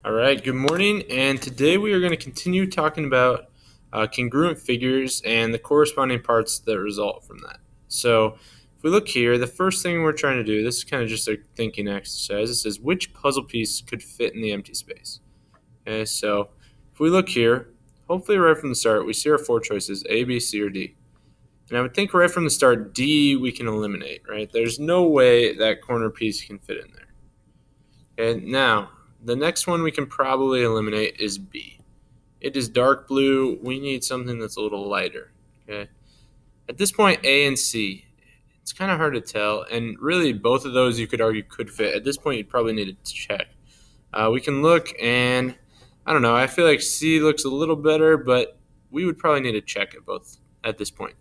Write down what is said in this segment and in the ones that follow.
All right, good morning, and today we are going to continue talking about congruent figures and the corresponding parts that result from that. So if we look here, the first thing we're trying to do, this is kind of just a thinking exercise. It says which puzzle piece could fit in the empty space. Okay, so if we look here, hopefully right from the start, we see our four choices, A, B, C, or D. And I would think right from the start, D we can eliminate, right? There's no way that corner piece can fit in there. Okay, now the next one we can probably eliminate is B. It is dark blue. We need something that's a little lighter. Okay. At this point, A and C, it's kind of hard to tell, and really both of those you could argue could fit. At this point, you'd probably need to check. We can look, and I don't know. I feel like C looks a little better, but we would probably need to check it both at this point.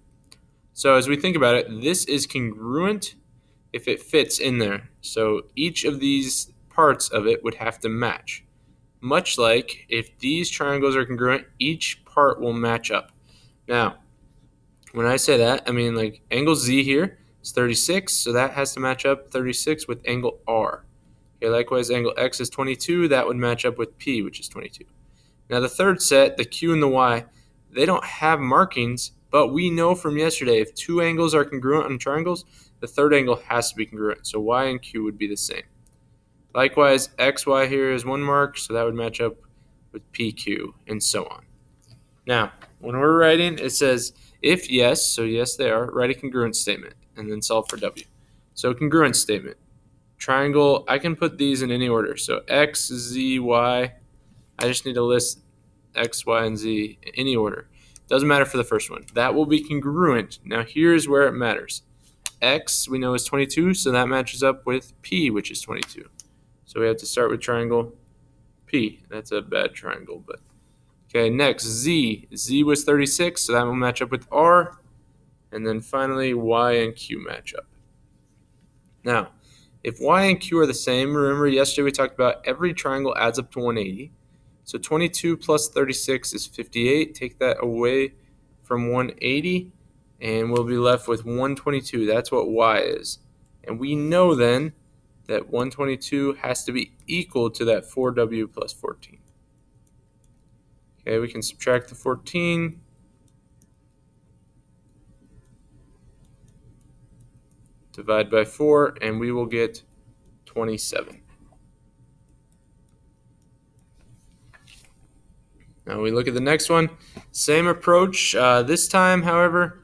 So as we think about it, this is congruent if it fits in there. So each of these parts of it would have to match. Much like if these triangles are congruent, each part will match up. Now, when I say that, I mean like angle Z here is 36, so that has to match up 36 with angle R. Okay, likewise, angle X is 22, that would match up with P, which is 22. Now the third set, the Q and the Y, they don't have markings, but we know from yesterday if two angles are congruent on triangles, the third angle has to be congruent. So Y and Q would be the same. Likewise, XY here is one mark, so that would match up with PQ, and so on. Now, when we're writing, it says if yes, so yes they are, write a congruent statement, and then solve for W. So congruent statement. Triangle, I can put these in any order. So X, Z, Y. I just need to list X, Y, and Z in any order. Doesn't matter for the first one. That will be congruent. Now here's where it matters. X we know is 22, so that matches up with P, which is 22. So we have to start with triangle P. That's a bad triangle, but okay. Next, Z. Z was 36, so that will match up with R. And then finally, Y and Q match up. Now, if Y and Q are the same, remember yesterday we talked about every triangle adds up to 180. So 22 plus 36 is 58. Take that away from 180, and we'll be left with 122. That's what Y is. And we know then that 122 has to be equal to that 4W plus 14. Okay, we can subtract the 14. Divide by 4, and we will get 27. Now we look at the next one. Same approach. This time, however,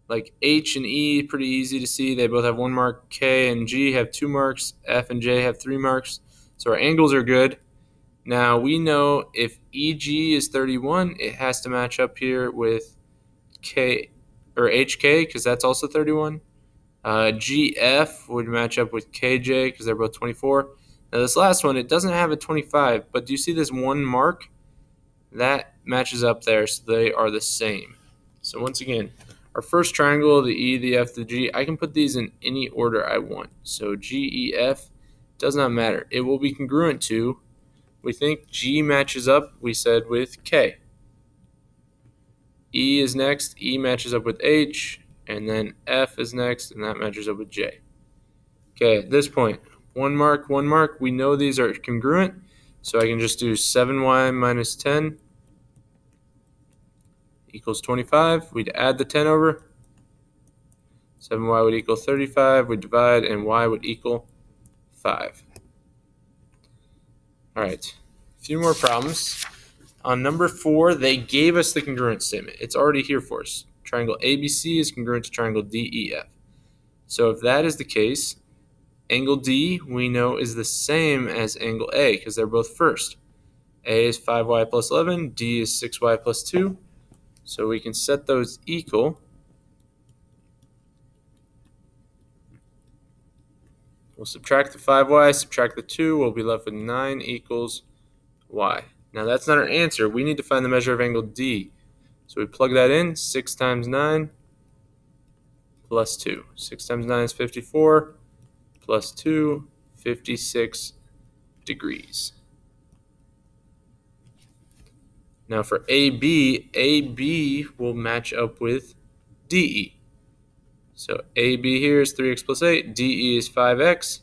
like H and E, pretty easy to see. They both have 1 mark. K and G have 2 marks. F and J have 3 marks. So our angles are good. Now we know if EG is 31, it has to match up here with K or HK because that's also 31. GF would match up with KJ because they're both 24. Now this last one, it doesn't have a 25, but do you see this 1 mark? That matches up there, so they are the same. So once again, our first triangle, the E, the F, the G, I can put these in any order I want. So G, E, F does not matter. It will be congruent to, we think G matches up, we said, with K. E is next, E matches up with H, and then F is next, and that matches up with J. Okay, at this point, 1 mark, 1 mark, we know these are congruent, so I can just do 7y minus 10 equals 25. We'd add the 10 over. 7y would equal 35. We'd divide, and y would equal 5. All right, a few more problems. On number 4, they gave us the congruent statement. It's already here for us. Triangle ABC is congruent to triangle DEF. So if that is the case, angle D we know is the same as angle A because they're both first. A is 5y plus 11, D is 6y plus 2. So we can set those equal. We'll subtract the 5y, subtract the 2, we'll be left with 9 equals y. Now that's not our answer. We need to find the measure of angle D. So we plug that in, 6 times 9 plus 2. 6 times 9 is 54, plus 2, 56 degrees. Now for AB, AB will match up with DE. So AB here is 3x plus 8, DE is 5x.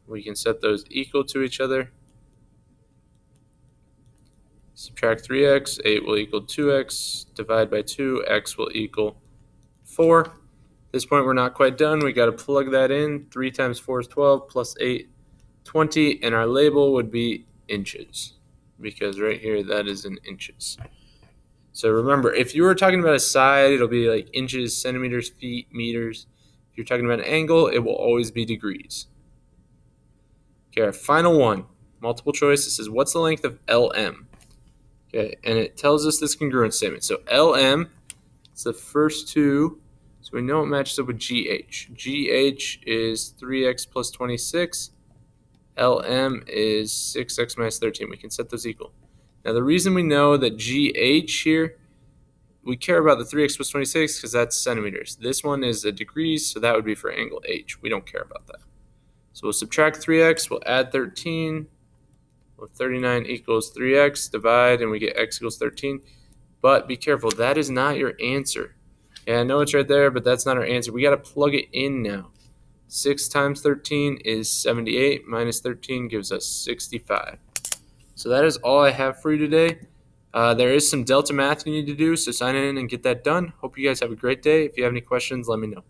We can set those equal to each other. Subtract 3x, 8 will equal 2x. Divide by 2, x will equal 4. At this point, we're not quite done. We got to plug that in. 3 times 4 is 12, plus 8, 20. And our label would be inches, because right here, that is in inches. So remember, if you were talking about a side, it'll be like inches, centimeters, feet, meters. If you're talking about an angle, it will always be degrees. Okay, our final one, multiple choice. It says, what's the length of LM? Okay, and it tells us this congruent statement. So LM, it's the first two. So we know it matches up with GH. GH is 3x plus 26. LM is 6x minus 13. We can set those equal. Now the reason we know that GH here, we care about the 3x plus 26 because that's centimeters. This one is a degrees, so that would be for angle H. We don't care about that. So we'll subtract 3x, we'll add 13. Well, 39 equals 3x, divide, and we get x equals 13. But be careful, that is not your answer. Yeah, I know it's right there, but that's not our answer. We got to plug it in now. 6 times 13 is 78, minus 13 gives us 65. So that is all I have for you today. There is some delta math you need to do, so sign in and get that done. Hope you guys have a great day. If you have any questions, let me know.